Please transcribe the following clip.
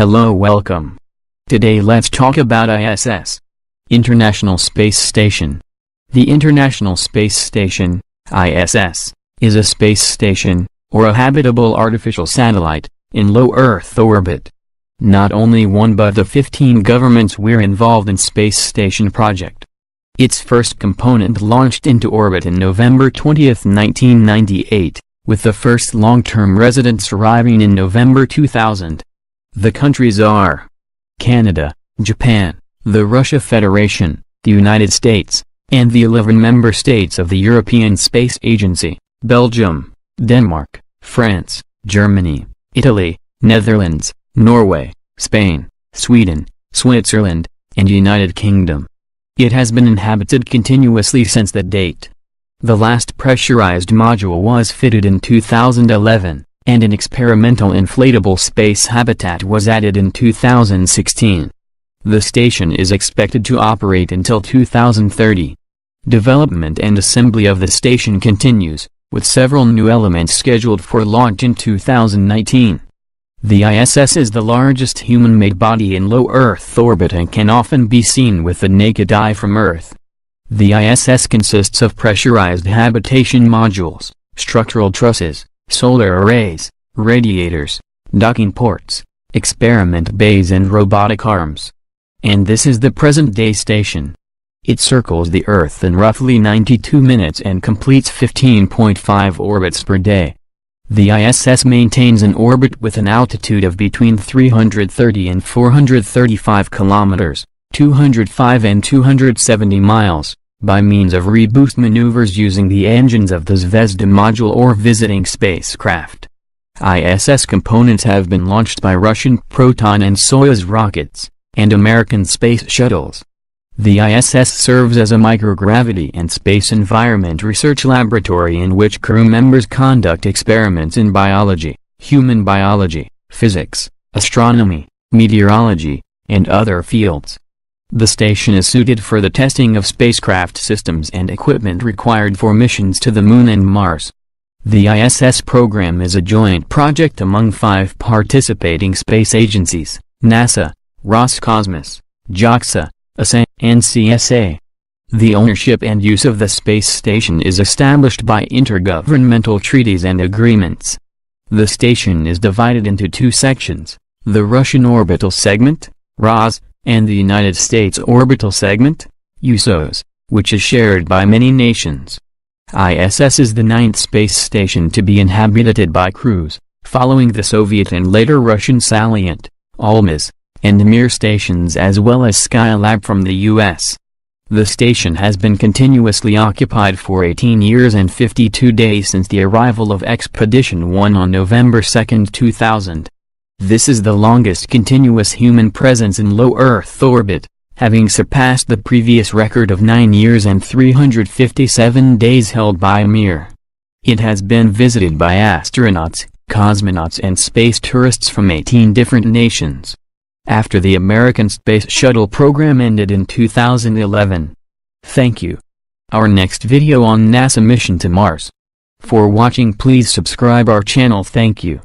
Hello, welcome. Today let's talk about ISS, International Space Station. The International Space Station, ISS, is a space station, or a habitable artificial satellite, in low Earth orbit. Not only one but the 15 governments were involved in space station project. Its first component launched into orbit in November 20, 1998, with the first long-term residents arriving in November 2000. The countries are Canada, Japan, the Russia Federation, the United States, and the 11 member states of the European Space Agency, Belgium, Denmark, France, Germany, Italy, Netherlands, Norway, Spain, Sweden, Switzerland, and United Kingdom. It has been inhabited continuously since that date. The last pressurized module was fitted in 2011, and an experimental inflatable space habitat was added in 2016. The station is expected to operate until 2030. Development and assembly of the station continues, with several new elements scheduled for launch in 2019. The ISS is the largest human-made body in low Earth orbit and can often be seen with the naked eye from Earth. The ISS consists of pressurized habitation modules, structural trusses, solar arrays, radiators, docking ports, experiment bays and robotic arms. And this is the present-day station. It circles the Earth in roughly 92 minutes and completes 15.5 orbits per day. The ISS maintains an orbit with an altitude of between 330 and 435 kilometers, 205 and 270 miles, by means of reboost maneuvers using the engines of the Zvezda module or visiting spacecraft. ISS components have been launched by Russian Proton and Soyuz rockets, and American space shuttles. The ISS serves as a microgravity and space environment research laboratory in which crew members conduct experiments in biology, human biology, physics, astronomy, meteorology, and other fields. The station is suited for the testing of spacecraft systems and equipment required for missions to the Moon and Mars. The ISS program is a joint project among 5 participating space agencies: NASA, Roscosmos, JAXA, ESA, and CSA. The ownership and use of the space station is established by intergovernmental treaties and agreements. The station is divided into 2 sections, the Russian Orbital Segment, ROS, and the United States Orbital Segment, USOS, which is shared by many nations. ISS is the 9th space station to be inhabited by crews, following the Soviet and later Russian Salyut, Almaz, and Mir stations as well as Skylab from the U.S. The station has been continuously occupied for 18 years and 52 days since the arrival of Expedition 1 on November 2, 2000. This is the longest continuous human presence in low Earth orbit, having surpassed the previous record of 9 years and 357 days held by Mir. It has been visited by astronauts, cosmonauts and space tourists from 18 different nations. After the American Space Shuttle program ended in 2011. Thank you. Our next video on NASA mission to Mars. For watching, please subscribe our channel. Thank you.